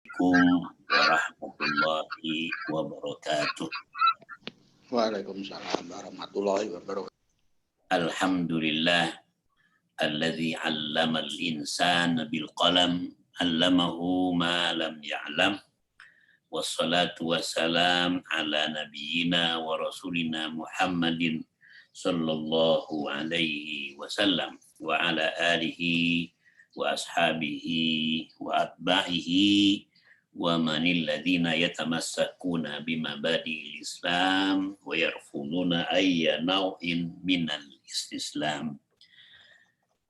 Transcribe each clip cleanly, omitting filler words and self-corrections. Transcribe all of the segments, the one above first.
Assalamualaikum warahmatullahi wabarakatuh. Waalaikumsalam warahmatullahi wabarakatuh. Alhamdulillah alladzi 'allamal insana bil qalam 'allamahu ma lam ya'lam. Wassalatu wassalam ala nabiyyina wa rasulina Muhammadin sallallahu alaihi wasallam wa ala alihi wa ashabihi wa atba'ihi wa manil ladzina yatamassakuna bimabadi'il Islam wa yarfuduna ayya naw'in minal istislam.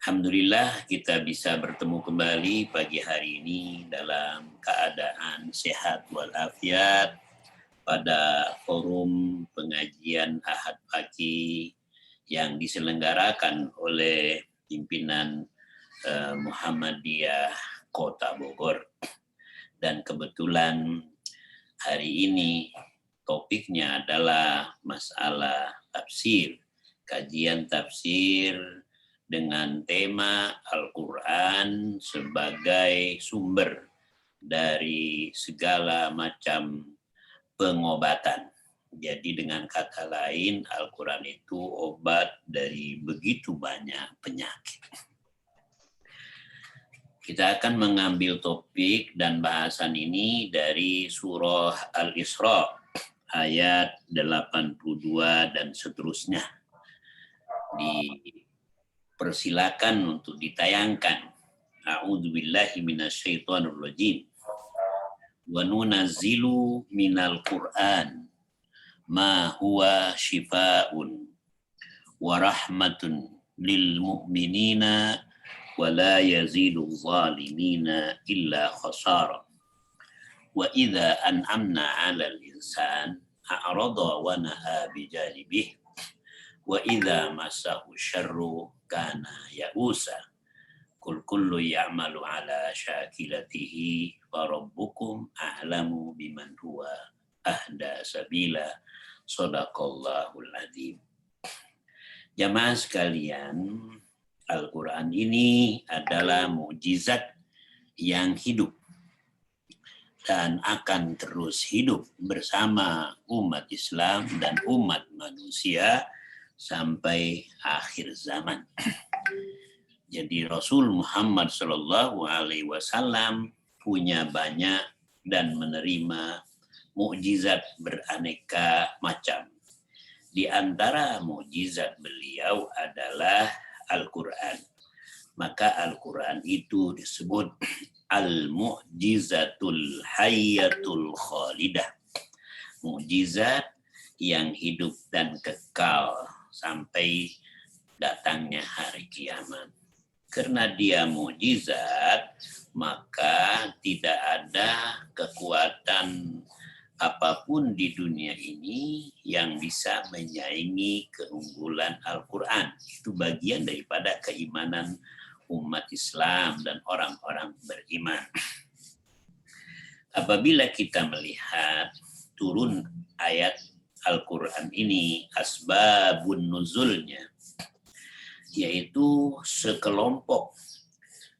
Alhamdulillah kita bisa bertemu kembali pagi hari ini dalam keadaan sehat walafiat pada forum pengajian Ahad pagi yang diselenggarakan oleh pimpinan Muhammadiyah Kota Bogor. Dan kebetulan hari ini topiknya adalah masalah tafsir, kajian tafsir dengan tema Al-Quran sebagai sumber dari segala macam pengobatan. Jadi dengan kata lain, Al-Quran itu obat dari begitu banyak penyakit. Kita akan mengambil topik dan bahasan ini dari surah Al-Isra ayat 82 dan seterusnya. Dipersilakan untuk ditayangkan. A'udzubillahi minasyaitonir rajim. Wa nunazzilu minal Qur'an ma huwa shifaa'un wa rahmatun lil mu'minina wa la yazidu zalimina illa khasara. Wa idza an'amna 'alal insan a'rada wa naha bijanibih wa idza massahu syarru kana ya'usa. Kul kullu ya'malu 'ala syakilatihi wa rabbukum a'lamu biman huwa ahda sabila. Shadaqallahul adzim. Jamaah sekalian, Al-Quran ini adalah mukjizat yang hidup dan akan terus hidup bersama umat Islam dan umat manusia sampai akhir zaman. Jadi Rasul Muhammad SAW punya banyak dan menerima mukjizat beraneka macam. Di antara mukjizat beliau adalah Al-Quran. Maka Al-Quran itu disebut Al-Mu'jizatul Hayyatul Khalidah. Mukjizat yang hidup dan kekal sampai datangnya hari kiamat. Karena dia mukjizat, maka tidak ada kekuatan apapun di dunia ini yang bisa menyaingi keunggulan Al-Quran. Itu bagian daripada keimanan umat Islam dan orang-orang beriman. Apabila kita melihat turun ayat Al-Quran ini, asbabun nuzulnya, yaitu sekelompok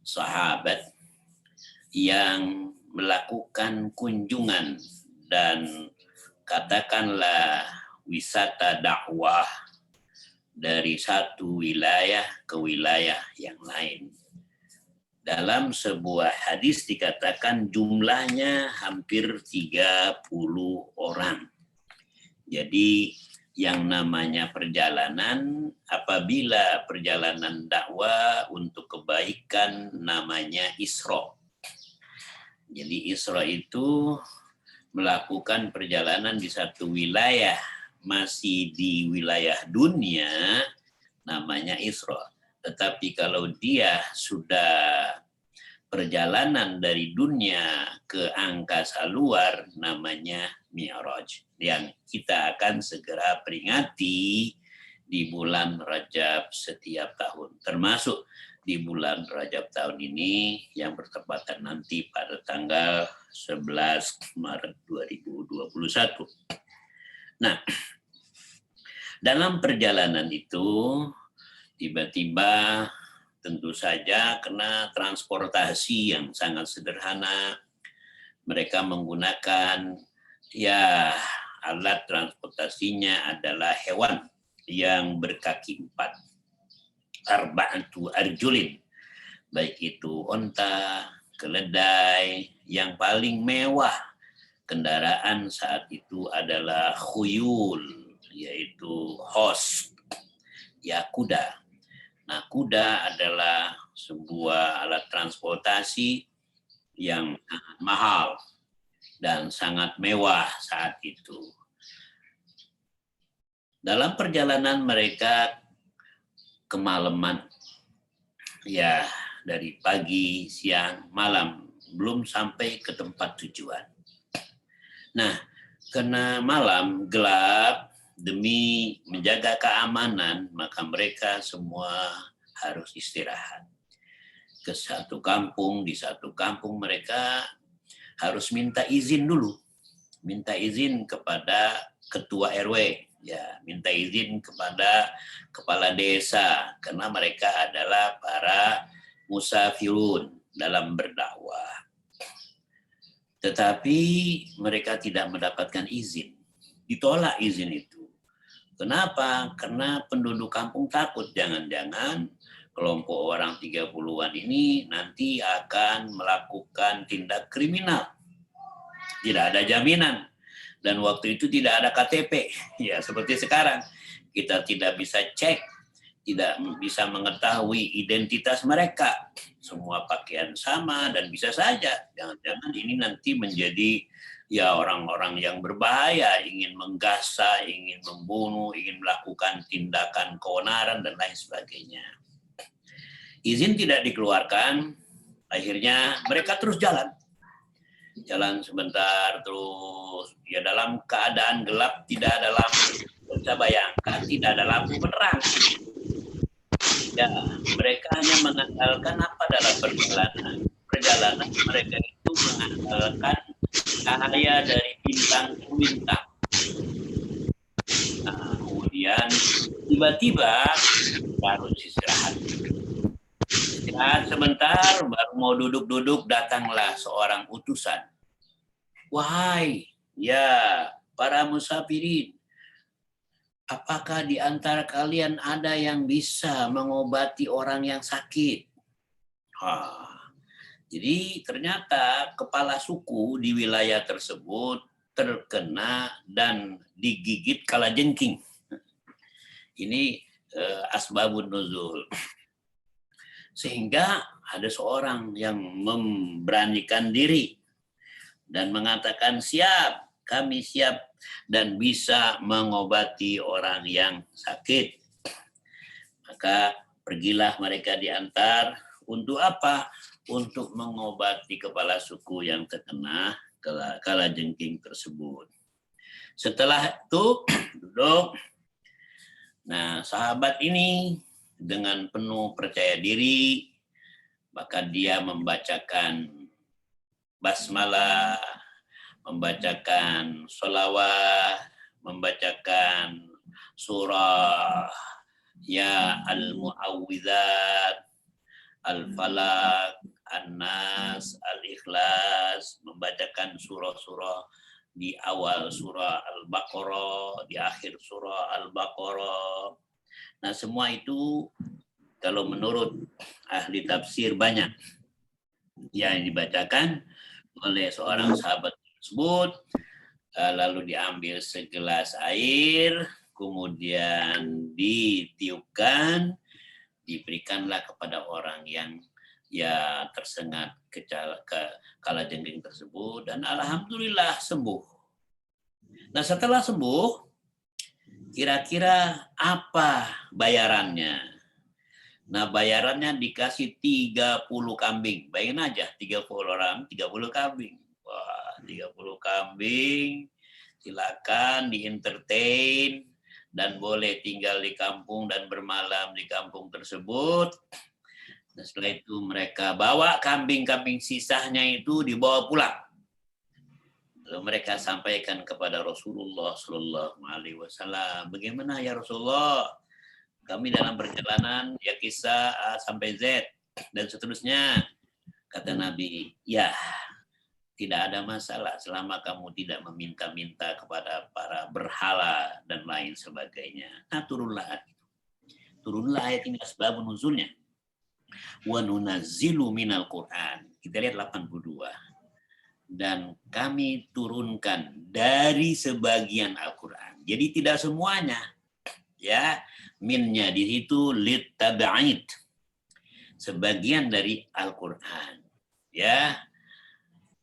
sahabat yang melakukan kunjungan dan katakanlah wisata dakwah dari satu wilayah ke wilayah yang lain. Dalam sebuah hadis dikatakan jumlahnya hampir 30 orang. Jadi yang namanya perjalanan, apabila perjalanan dakwah untuk kebaikan namanya Isra. Jadi Isra itu melakukan perjalanan di satu wilayah, masih di wilayah dunia, namanya Isra. Tetapi kalau dia sudah perjalanan dari dunia ke angkasa luar, namanya Mi'raj. Yang kita akan segera peringati di bulan Rajab setiap tahun. Termasuk di bulan Rajab tahun ini yang bertepatan nanti pada tanggal 11 Maret 2021. Nah, dalam perjalanan itu tiba-tiba tentu saja kena transportasi yang sangat sederhana, mereka menggunakan ya alat transportasinya adalah hewan yang berkaki 4, arba'atu arjulin, baik itu onta, keledai. Yang paling mewah kendaraan saat itu adalah khuyul, yaitu horse, ya kuda. Nah, kuda adalah sebuah alat transportasi yang sangat mahal dan sangat mewah saat itu. Dalam perjalanan mereka kemalaman, ya dari pagi, siang, malam, belum sampai ke tempat tujuan. Nah, karena malam gelap, demi menjaga keamanan, maka mereka semua harus istirahat. Ke satu kampung, di satu kampung mereka harus minta izin dulu. Minta izin kepada ketua RW, ya, minta izin kepada kepala desa, karena mereka adalah para musafirun dalam berdakwah. Tetapi mereka tidak mendapatkan izin. Ditolak izin itu. Kenapa? Karena penduduk kampung takut jangan-jangan kelompok orang 30-an ini nanti akan melakukan tindak kriminal. Tidak ada jaminan. Dan waktu itu tidak ada KTP. Ya, seperti sekarang. Kita tidak bisa cek, tidak bisa mengetahui identitas mereka. Semua pakaian sama dan bisa saja jangan-jangan ini nanti menjadi ya orang-orang yang berbahaya, ingin menggasa, ingin membunuh, ingin melakukan tindakan keonaran dan lain sebagainya. Izin tidak dikeluarkan, akhirnya mereka terus jalan. Jalan sebentar terus, ya dalam keadaan gelap, tidak ada lampu. Bisa bayangkan, tidak ada lampu penerang. Ya, mereka hanya mengandalkan apa dalam perjalanan. Perjalanan mereka itu mengandalkan cahaya dari bintang-bintang. Nah, kemudian tiba-tiba harus istirahat. Istirahat sebentar, baru mau duduk-duduk, datanglah seorang utusan. Wahai, ya para musafirin, apakah di antara kalian ada yang bisa mengobati orang yang sakit? Jadi ternyata kepala suku di wilayah tersebut terkena dan digigit kalajengking. Ini asbabun nuzul. Sehingga ada seorang yang memberanikan diri dan mengatakan siap, kami siap dan bisa mengobati orang yang sakit. Maka pergilah mereka diantar untuk apa? Untuk mengobati kepala suku yang terkena kalajengking tersebut. Setelah itu duduk. Nah, sahabat ini dengan penuh percaya diri, maka dia membacakan basmalah, membacakan sholawat, membacakan surah ya al-mu'awwidzat, al-falaq, an-nas, al-ikhlas, membacakan surah-surah di awal surah al-baqarah, di akhir surah al-baqarah. Nah, semua itu kalau menurut ahli tafsir banyak yang dibacakan oleh seorang sahabat tersebut, lalu diambil segelas air, kemudian ditiupkan, diberikanlah kepada orang yang ya tersengat ke kalajengking tersebut, dan alhamdulillah sembuh. Nah, setelah sembuh, kira-kira apa bayarannya? Nah, bayarannya dikasih 30 kambing. Bayangin aja, 30 orang, 30 kambing. Wah, 30 kambing, silakan di-entertain, dan boleh tinggal di kampung dan bermalam di kampung tersebut. Dan setelah itu mereka bawa kambing-kambing sisanya itu dibawa pulang. Lalu mereka sampaikan kepada Rasulullah Sallallahu Alaihi Wasallam, bagaimana ya Rasulullah? Kami dalam perjalanan ya kisah A sampai Z dan seterusnya. Kata Nabi, ya Tidak ada masalah selama kamu tidak meminta-minta kepada para berhala dan lain sebagainya. Nah, turunlah ayat ini asbabun nuzulnya. Wa nunazzilu minal Qur'an. Kita lihat 82. Dan kami turunkan dari sebagian Al-Qur'an. Jadi tidak semuanya. Ya, minnya di situ litab'id. Sebagian dari Al-Qur'an. Ya.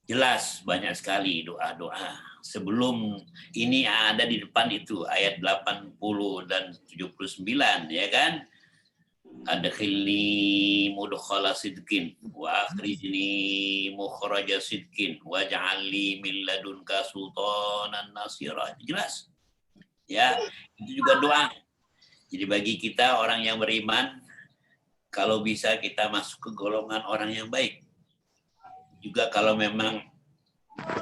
Jelas banyak sekali doa-doa. Sebelum ini ada di depan itu ayat 80 dan 79 ya kan? Adkhilni mudkhala sidqin wa akhrijni mukhraja sidqin waj'alni min ladunka sultanan nasira. Jelas. Ya, itu juga doa. Jadi bagi kita orang yang beriman, kalau bisa kita masuk ke golongan orang yang baik. Juga kalau memang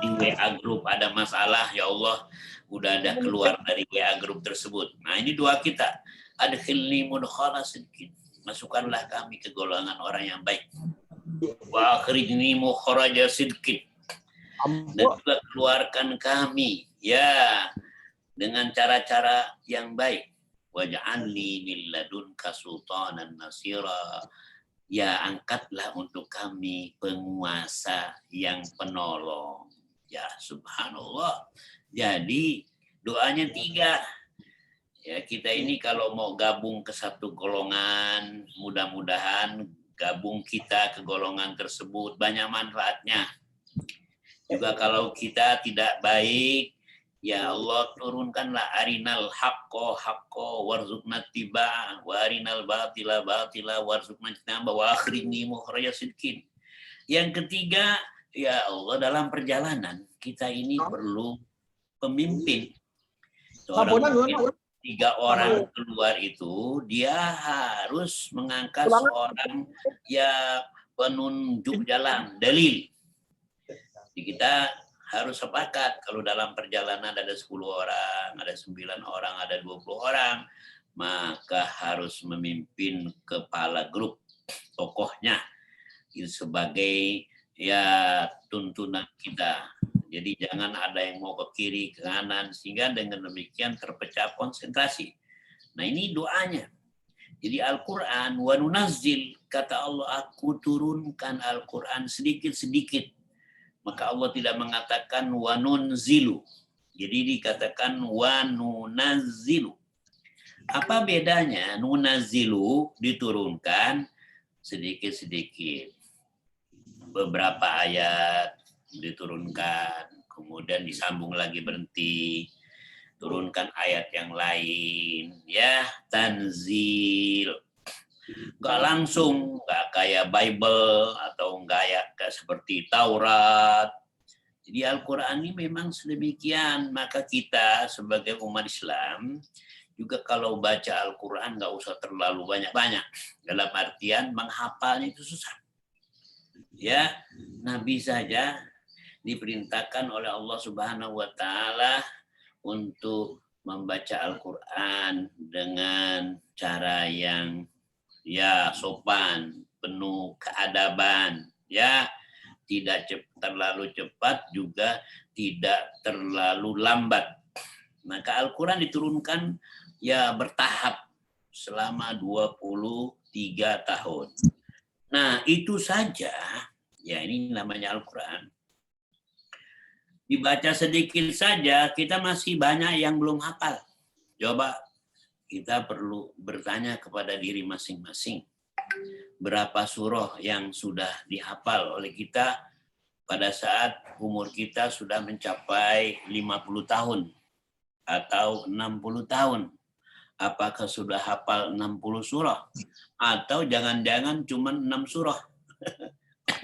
di WA group ada masalah, ya Allah, udah ada keluar dari WA group tersebut. Nah, ini doa kita. Adkhilni mudkhala sidqin. Masukkanlah kami ke golongan orang yang baik. Wa akhrijni mukhraja sidqin. Dan juga keluarkan kami ya dengan cara-cara yang baik. Waj'alni min ladunka sultanan nasira. Ya, angkatlah untuk kami penguasa yang penolong. Ya, subhanallah. Jadi doanya 3. Ya, kita ini kalau mau gabung ke satu golongan, mudah-mudahan gabung kita ke golongan tersebut banyak manfaatnya. Juga kalau kita tidak baik, ya Allah turunkanlah arinal haqqo warzuqna tiba'ah wa arinal batila warzuqna ijtinaba wa akhrijni mukhraja sidqin. Yang ketiga, ya Allah dalam perjalanan kita ini perlu pemimpin. Seorang pemimpin, 3 orang keluar itu dia harus mengangkat seorang ya penunjuk jalan, dalil. Jadi kita harus sepakat kalau dalam perjalanan ada 10 orang, ada 9 orang, ada 20 orang, maka harus memimpin kepala grup, tokohnya itu sebagai ya tuntunan kita. Jadi jangan ada yang mau ke kiri, ke kanan, sehingga dengan demikian terpecah konsentrasi. Nah, ini doanya. Jadi Al-Quran, wa nunazzil, kata Allah, aku turunkan Al-Quran sedikit-sedikit. Maka Allah tidak mengatakan wa nunzilu. Jadi dikatakan wa nunazzilu. Apa bedanya? Nunazzilu diturunkan sedikit-sedikit. Beberapa ayat diturunkan, kemudian disambung lagi berhenti. Turunkan ayat yang lain. Ya, tanzil. Nggak langsung, nggak kayak Bible atau nggak seperti Taurat. Jadi Al-Quran ini memang sedemikian. Maka kita sebagai umat Islam juga kalau baca Al-Quran nggak usah terlalu banyak-banyak. Dalam artian menghafalnya itu susah. Ya, Nabi saja diperintahkan oleh Allah Subhanahu wa Ta'ala untuk membaca Al-Quran dengan cara yang ya sopan, penuh keadaban, ya tidak terlalu cepat juga tidak terlalu lambat. Maka Al-Quran diturunkan ya bertahap selama 23 tahun. Nah, itu saja, ya ini namanya Al-Quran. Dibaca sedikit saja, kita masih banyak yang belum hafal. Coba kita perlu bertanya kepada diri masing-masing. Berapa surah yang sudah dihafal oleh kita pada saat umur kita sudah mencapai 50 tahun atau 60 tahun. Apakah sudah hafal 60 surah? Atau jangan-jangan cuma 6 surah?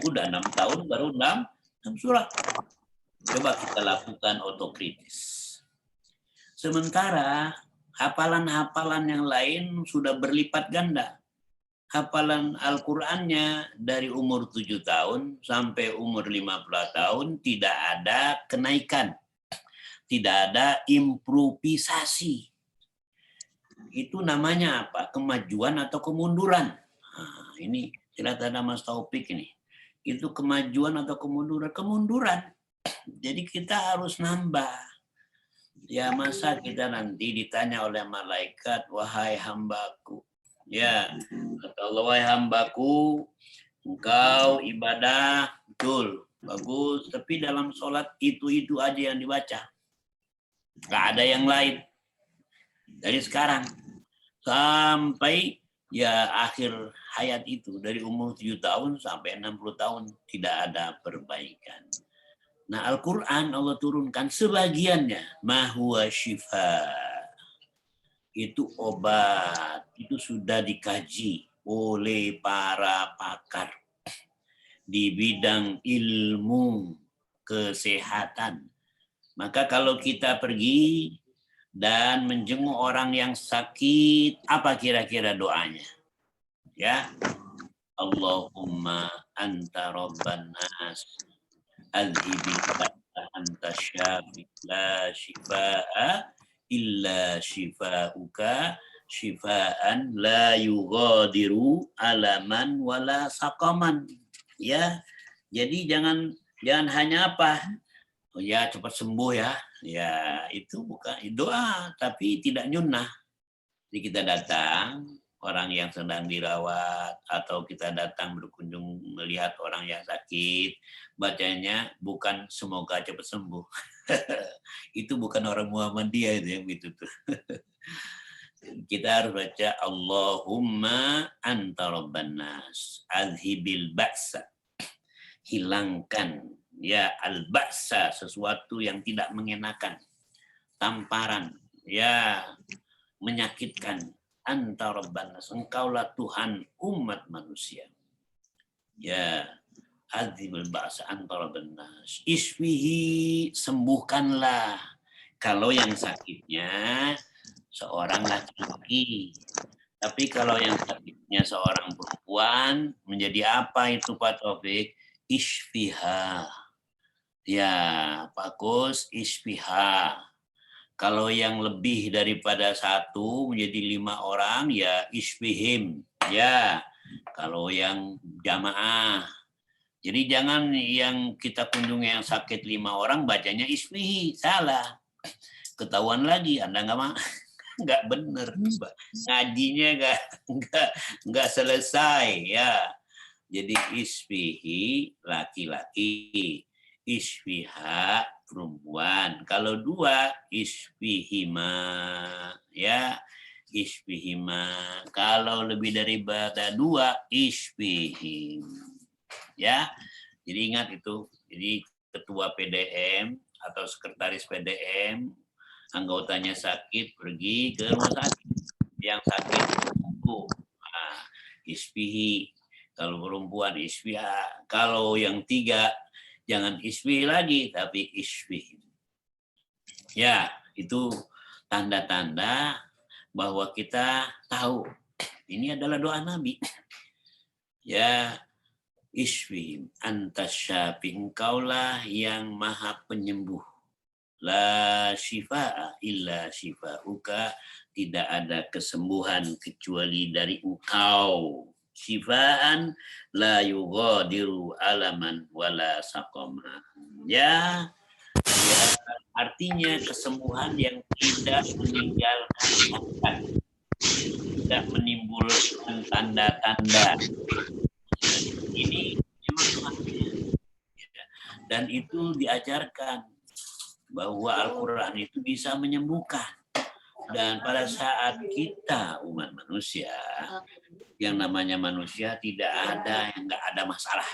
Udah 6 tahun baru 6 surah. Coba kita lakukan otokritis. Sementara hafalan-hafalan yang lain sudah berlipat ganda. Hafalan Al-Qur'annya dari umur 7 tahun sampai umur 15 tahun tidak ada kenaikan. Tidak ada improvisasi. Itu namanya apa? Kemajuan atau kemunduran. Nah, ini cerita Mas Taufik ini. Itu kemajuan atau kemunduran? Kemunduran. Jadi kita harus nambah. Ya masa kita nanti ditanya oleh malaikat, wahai hambaku. Ya, kata Allah, wahai hambaku, engkau ibadah, betul, bagus. Tapi dalam sholat itu aja yang dibaca. Gak ada yang lain. Dari sekarang sampai ya akhir hayat itu, dari umur 7 tahun sampai 60 tahun, tidak ada perbaikan. Nah, Al-Quran Allah turunkan sebagiannya. Mahuwa syifa. Itu obat. Itu sudah dikaji oleh para pakar di bidang ilmu kesehatan. Maka kalau kita pergi dan menjenguk orang yang sakit, apa kira-kira doanya? Ya, Allahumma anta rabban nas. Adhibil ba'sa anta syafi la shifaa illa shifauka shifaan la yughadiru alaman wala saqaman. Ya, jadi jangan hanya apa? Oh ya, cepat sembuh ya. Ya, itu bukan doa, tapi tidak nyunnah. Jadi kita datang, orang yang sedang dirawat, atau kita datang berkunjung melihat orang yang sakit, bacanya bukan semoga cepat sembuh. Itu bukan orang Muhammadiyah itu yang gitu tuh. Kita harus baca Allahumma anta rabban nas adhibil ba'sa. Hilangkan ya al-ba'sa, sesuatu yang tidak mengenakan, tamparan, ya menyakitkan. Anta rabban nas, engkaulah Tuhan umat manusia. Ya, adzibul ba'sa anta rabban nas. Isfihi, sembuhkanlah. Kalau yang sakitnya seorang laki-laki. Tapi kalau yang sakitnya seorang perempuan, menjadi apa itu Pak Taufik? Isfiha. Ya, Pak Kus, isfiha. Kalau yang lebih daripada satu menjadi 5 orang, ya isfihim. Ya, kalau yang jamaah. Jadi jangan yang kita kunjungi yang sakit 5 orang, bacanya isfihi. Salah. Ketahuan lagi, Anda nggak benar. Ngajinya nggak selesai. Ya. Jadi isfihi laki-laki. Isfiha perempuan. Kalau 2 isfihima, ya isfihima. Kalau lebih daripada 2 isfihim, ya. Jadi ingat itu. Jadi ketua PDM atau sekretaris PDM, anggotanya sakit, pergi ke rumah sakit. Yang sakit sembuh, isfihi. Kalau perempuan isfiha. Kalau yang 3 jangan isfi lagi, tapi isfi. Ya, itu tanda-tanda bahwa kita tahu ini adalah doa Nabi. Ya, isfi antas syafi, engkaulah yang maha penyembuh. La syifaa illa syifauka, tidak ada kesembuhan kecuali dari engkau. Syifaan la yughadiru alaman wala saqama. Ya, artinya kesembuhan yang tidak meninggalkan sakit, tidak menimbulkan tanda-tanda. Ini memang Tuhannya. Dan itu diajarkan bahwa Al-Quran itu bisa menyembuhkan. Dan pada saat kita umat manusia, yang namanya manusia tidak ada yang nggak ada masalah.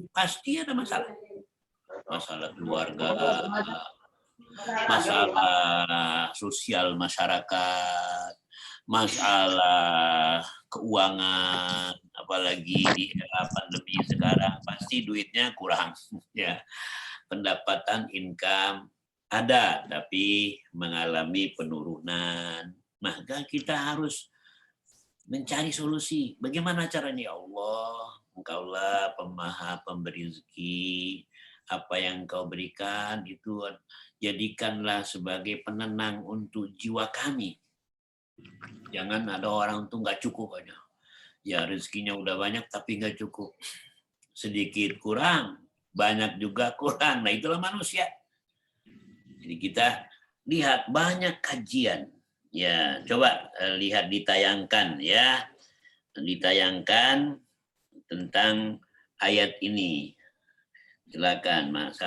Pasti ada masalah. Masalah keluarga, masalah sosial masyarakat, masalah keuangan, apalagi di era pandemi sekarang pasti duitnya kurang. Ya, pendapatan income ada, tapi mengalami penurunan. Maka kita harus mencari solusi. Bagaimana caranya? Ya Allah, engkaulah pemaha pemberi rezeki. Apa yang engkau berikan itu jadikanlah sebagai penenang untuk jiwa kami. Jangan ada orang tuh nggak cukup aja. Ya rezekinya udah banyak tapi nggak cukup. Sedikit kurang. banyak juga kurang. Nah, itulah manusia. Jadi kita lihat banyak kajian. Ya, coba lihat ditayangkan ya. Ditayangkan tentang ayat ini. Silakan, Mas.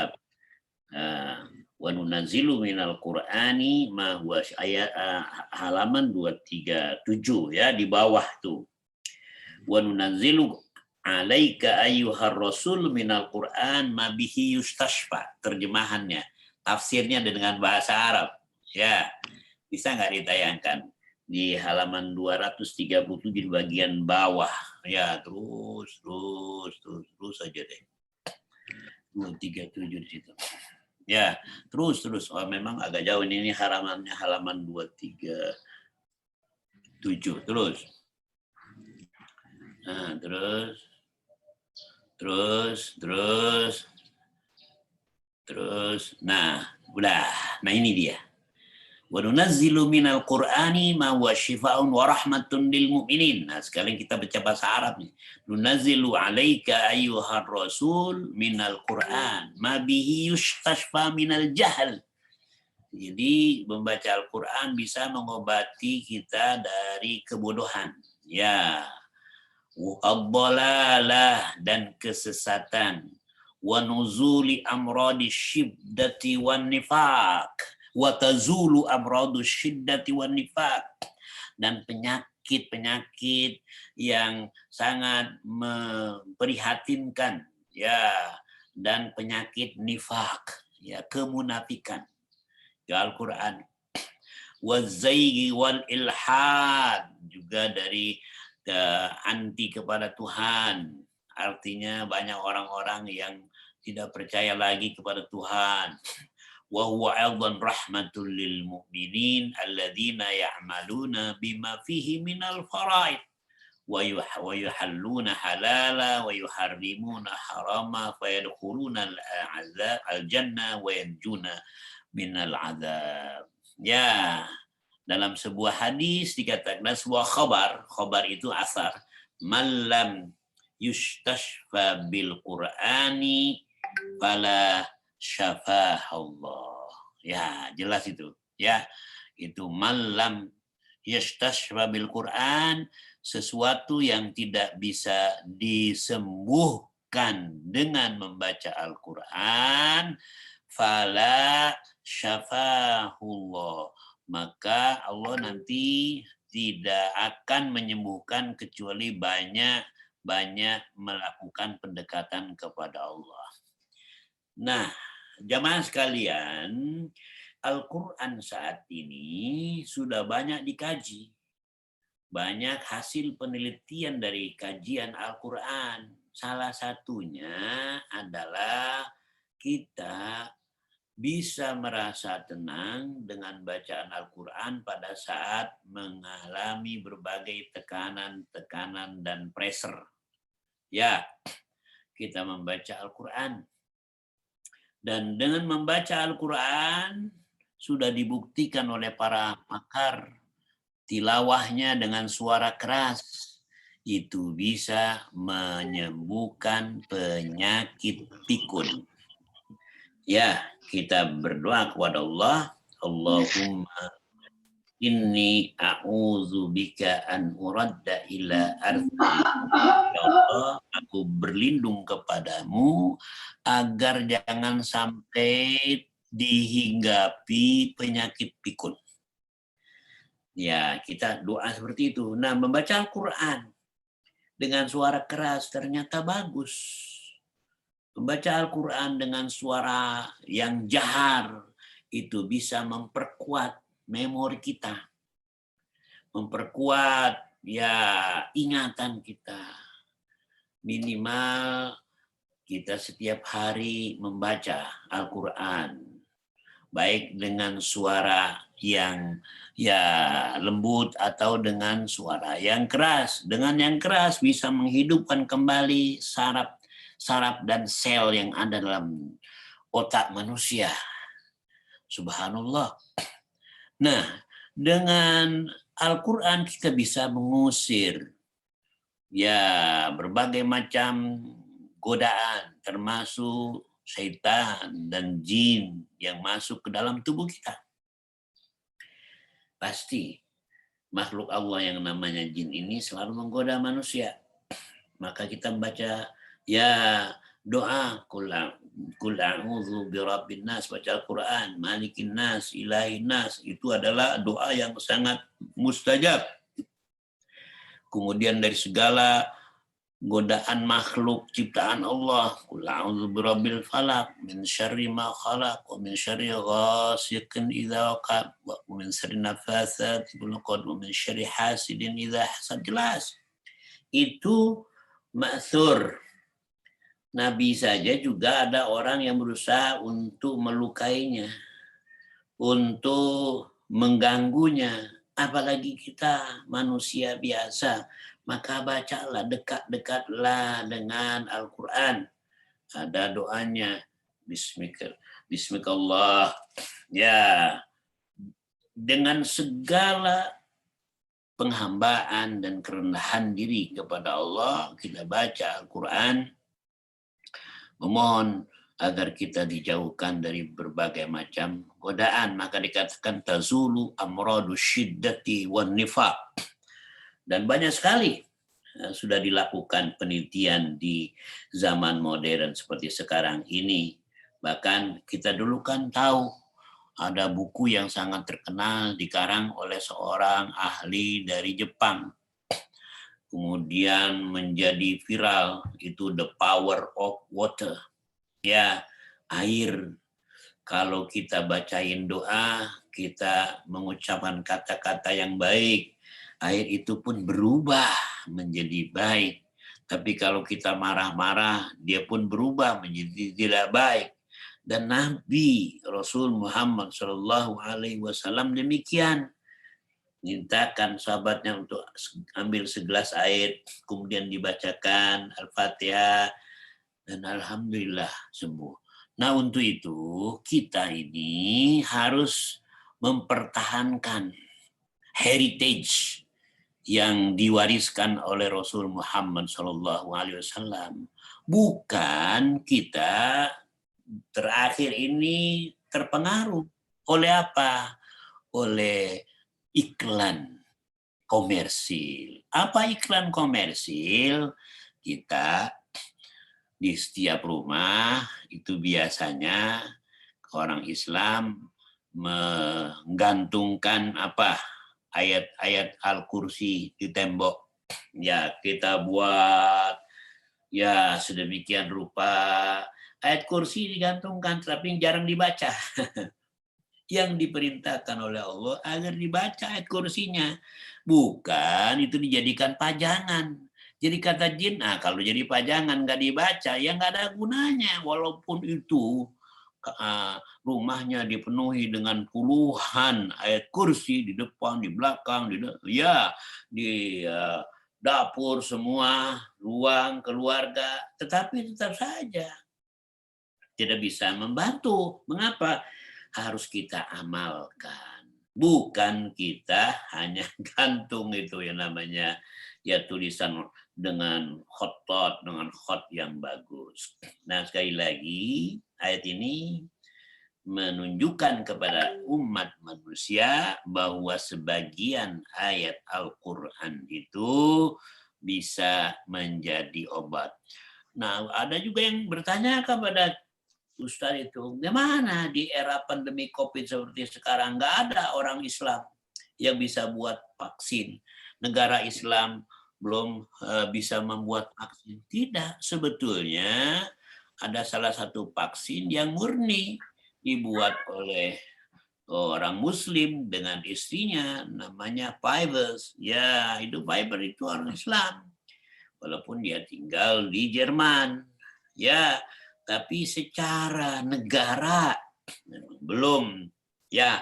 Wa nunazzilu minal Qur'ani ma huwa ayat halaman 237 ya, di bawah tuh. Wa nunazzilu alaika ayyuhar rasul minal Qur'an ma bihi yustashfa. Terjemahannya, tafsirnya dengan bahasa Arab. Ya, bisa nggak ditayangkan di halaman 237 di bagian bawah. Ya, terus aja deh. 237 di situ. Ya, terus. Oh, memang agak jauh ini halamannya halaman 237. Terus. Nah, terus. Nah, udah. Nah, ini dia. Wa nunazzilu minal Qur'ani ma huwa syifaa'un wa rahmatun lil mu'minin. Nah, sekarang kita baca bahasa Arab nih. Nunazzilu 'alaika ayyuhar rasul minal Qur'an ma bihi yustashfa minal jahl. Jadi membaca Al-Qur'an bisa mengobati kita dari kebodohan. Ya. Ad-dhalalah dan kesesatan. Wa nuzuli amradi syiddati wan nifaq. Wa tazulu amradu syiddati wan nifaq, dan penyakit yang sangat memprihatinkan ya, dan penyakit nifaq ya, kemunafikan. Ya, Al-Qur'an. Wa zayghi wal ilhad, juga dari anti kepada Tuhan. Artinya banyak orang-orang yang tidak percaya lagi kepada Tuhan. Wa huwa aidan rahmatul lil mu'minin alladzina ya'maluna bima fihi minal faraid wa yuhalluna halala wa yuharrimuna harama fayadkhuluna al-jannah wa yanjuna minal adzab. Ya, dalam sebuah hadis dikatakan, sebuah khabar itu asar, malam yustashfa bil Qur'ani fala syafah Allah. Ya, jelas itu. Ya, itu malam yastashfa bil Quran, sesuatu yang tidak bisa disembuhkan dengan membaca Al-Quran, fala syafahullah, maka Allah nanti tidak akan menyembuhkan kecuali banyak melakukan pendekatan kepada Allah. Nah, jamaah sekalian, Al-Quran saat ini sudah banyak dikaji. Banyak hasil penelitian dari kajian Al-Quran. Salah satunya adalah kita bisa merasa tenang dengan bacaan Al-Quran pada saat mengalami berbagai tekanan dan pressure. Ya, kita membaca Al-Quran. Dan dengan membaca Al-Quran sudah dibuktikan oleh para pakar, tilawahnya dengan suara keras itu bisa menyembuhkan penyakit pikun. Ya, kita berdoa kepada Allah, Allahumma inni a'udzubika an uradda ila ardi. Ya Allah, aku berlindung kepadamu agar jangan sampai dihinggapi penyakit pikun. Ya, kita doa seperti itu. Nah, membaca Al-Quran dengan suara keras ternyata bagus. Membaca Al-Quran dengan suara yang jahar itu bisa memperkuat memori kita, memperkuat ya ingatan kita. Minimal kita setiap hari membaca Al-Quran, baik dengan suara yang ya lembut atau dengan suara yang keras. Dengan yang keras bisa menghidupkan kembali saraf dan sel yang ada dalam otak manusia. Subhanallah. Nah, dengan Al-Quran kita bisa mengusir ya berbagai macam godaan, termasuk syaitan dan jin yang masuk ke dalam tubuh kita. Pasti makhluk Allah yang namanya jin ini selalu menggoda manusia. Maka kita membaca ya doa kul a'udzu birabbin nas, baca Al-Qur'an, malikin nas, ilahin nas, itu adalah doa yang sangat mustajab. Kemudian dari segala godaan makhluk ciptaan Allah, qul a'udzu birabbil falaq min syarri ma khalaq wa min syarri ghasiqin idza waqab wa min syarri nafatsati fil 'uqad wa min syarri hasidin idza hasad. Jelas itu ma'thur. Nabi saja juga ada orang yang berusaha untuk melukainya, untuk mengganggunya, apalagi kita manusia biasa. Maka bacalah, dekat-dekatlah dengan Al-Quran. Ada doanya, Bismillah. Ya, dengan segala penghambaan dan kerendahan diri kepada Allah, kita baca Al-Quran, memohon agar kita dijauhkan dari berbagai macam godaan. Maka dikatakan tazulu amradu syiddati wan nifaq. Dan banyak sekali sudah dilakukan penelitian di zaman modern seperti sekarang ini. Bahkan kita dulu kan tahu ada buku yang sangat terkenal dikarang oleh seorang ahli dari Jepang. Kemudian menjadi viral, itu The Power of Water. Ya, air. Kalau kita bacain doa, kita mengucapkan kata-kata yang baik, air itu pun berubah menjadi baik. Tapi kalau kita marah-marah, dia pun berubah menjadi tidak baik. Dan Nabi Rasul Muhammad SAW demikian. Mintakan sahabatnya untuk ambil segelas air, kemudian dibacakan Al-Fatihah, dan Alhamdulillah sembuh. Nah untuk itu kita ini harus mempertahankan heritage yang diwariskan oleh Rasul Muhammad SAW. Bukan kita terakhir ini terpengaruh oleh apa? Oleh iklan komersil. Apa iklan komersil? Kita di setiap rumah itu biasanya orang Islam menggantungkan apa? Ayat-ayat Al-Kursi di tembok. Ya, kita buat ya sedemikian rupa ayat kursi digantungkan, tapi jarang dibaca. Yang diperintahkan oleh Allah agar dibaca ayat kursinya. Bukan itu dijadikan pajangan. Jadi kata jin, kalau jadi pajangan nggak dibaca, ya nggak ada gunanya. Walaupun itu rumahnya dipenuhi dengan puluhan ayat kursi di depan, di belakang, di dapur semua, ruang keluarga, tetapi tetap saja tidak bisa membantu. Mengapa? Harus kita amalkan. Bukan kita hanya gantung itu yang namanya ya tulisan dengan khotot, dengan khot yang bagus. Nah sekali lagi ayat ini menunjukkan kepada umat manusia bahwa sebagian ayat Al-Quran itu bisa menjadi obat. Nah ada juga yang bertanya kepada Ustaz itu, gimana di era pandemi COVID seperti sekarang nggak ada orang Islam yang bisa buat vaksin. Negara Islam belum bisa membuat vaksin. Tidak, sebetulnya ada salah satu vaksin yang murni dibuat oleh orang Muslim dengan istrinya, namanya Pfizer. Ya, itu Pfizer itu orang Islam, walaupun dia tinggal di Jerman. Ya, tapi secara negara belum. Ya,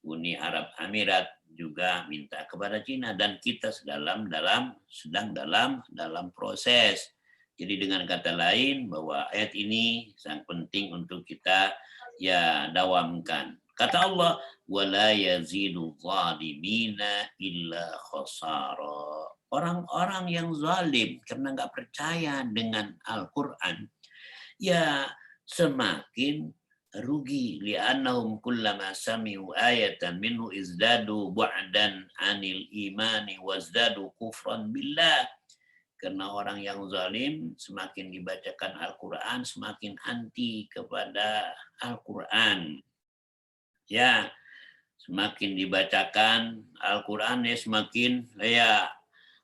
Uni Arab Emirat juga minta kepada Cina dan kita sedang dalam proses. Jadi dengan kata lain bahwa ayat ini sangat penting untuk kita ya dawamkan. Kata Allah, wala yazidu zalimina illa khasara. orang-orang yang zalim karena nggak percaya dengan Al-Quran, ya semakin rugi. Li'annahum kullama sami'u ayatan minhu izdadu bu'dan anil imani wazdadu kufran billah. Karena orang yang zalim semakin dibacakan Al-Quran semakin anti kepada Al-Quran. Ya, semakin dibacakan Al-Quran ya semakin ya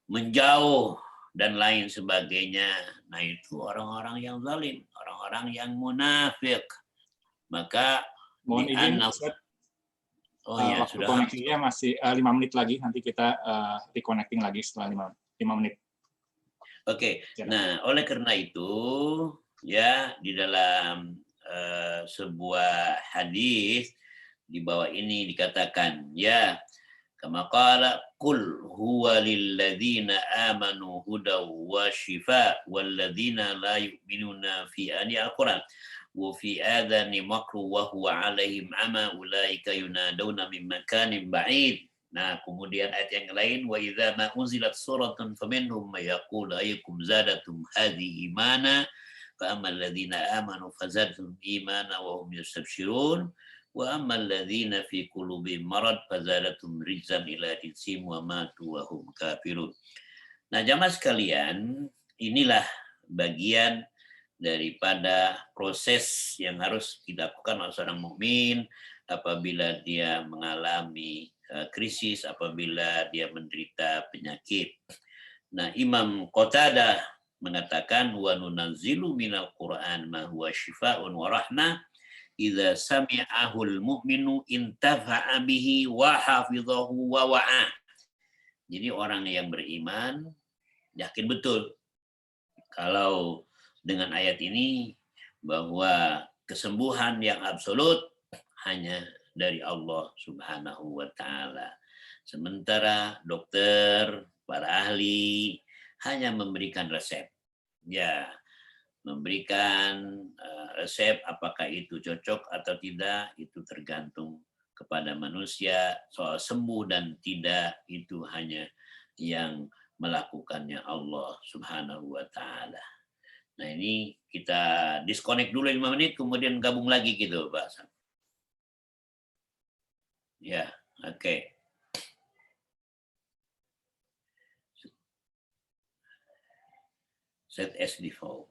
menjauh dan lain sebagainya. Nah itu orang-orang yang zalim, orang-orang yang munafik. Maka Mohon izin, Ustaz, waktu sudah koneksinya masih 5 menit lagi. Nanti kita reconnecting lagi setelah 5 menit. Oke. Nah, oleh karena itu ya di dalam sebuah hadis di bawah ini dikatakan ya kama qala qul huwa lil ladzina amanu hudaw wa shifa wal ladzina la yu'minuna fi al-Qur'an wa fi adani makru wa huwa alaihim ama ulaika yunaduna min makanin ba'id. Nah, kemudian ayat yang lain wa idza ma unzilat suratun faminhum may yaqulu ayyukum zadatum hadhihi imana fa ammal ladzina amanu fazadhum imana wa hum yastabshirun wa ammal ladzina fi qulubihim marad fazadatum rijzan ila rijzihim wa matu wa hum kafirun. Nah, jamaah sekalian, inilah bagian daripada proses yang harus dilakukan oleh seorang mukmin apabila dia mengalami krisis, apabila dia menderita penyakit. Nah, Imam Qatadah mengatakan wa nunazzilu minal Qur'an ma huwa syifaa'un wa rahmah idza sami'ahul mu'minu intafa'a bihi wa hafidhahu wa wa'a. Jadi orang yang beriman yakin betul kalau dengan ayat ini bahwa kesembuhan yang absolut hanya dari Allah Subhanahu wa taala. Sementara dokter, para ahli hanya memberikan resep. Ya, memberikan resep apakah itu cocok atau tidak itu tergantung kepada manusia. Soal sembuh dan tidak itu hanya yang melakukannya Allah Subhanahu wa taala. Nah, ini kita disconnect dulu 5 menit kemudian gabung lagi gitu, Pak. Ya, oke. Set as default.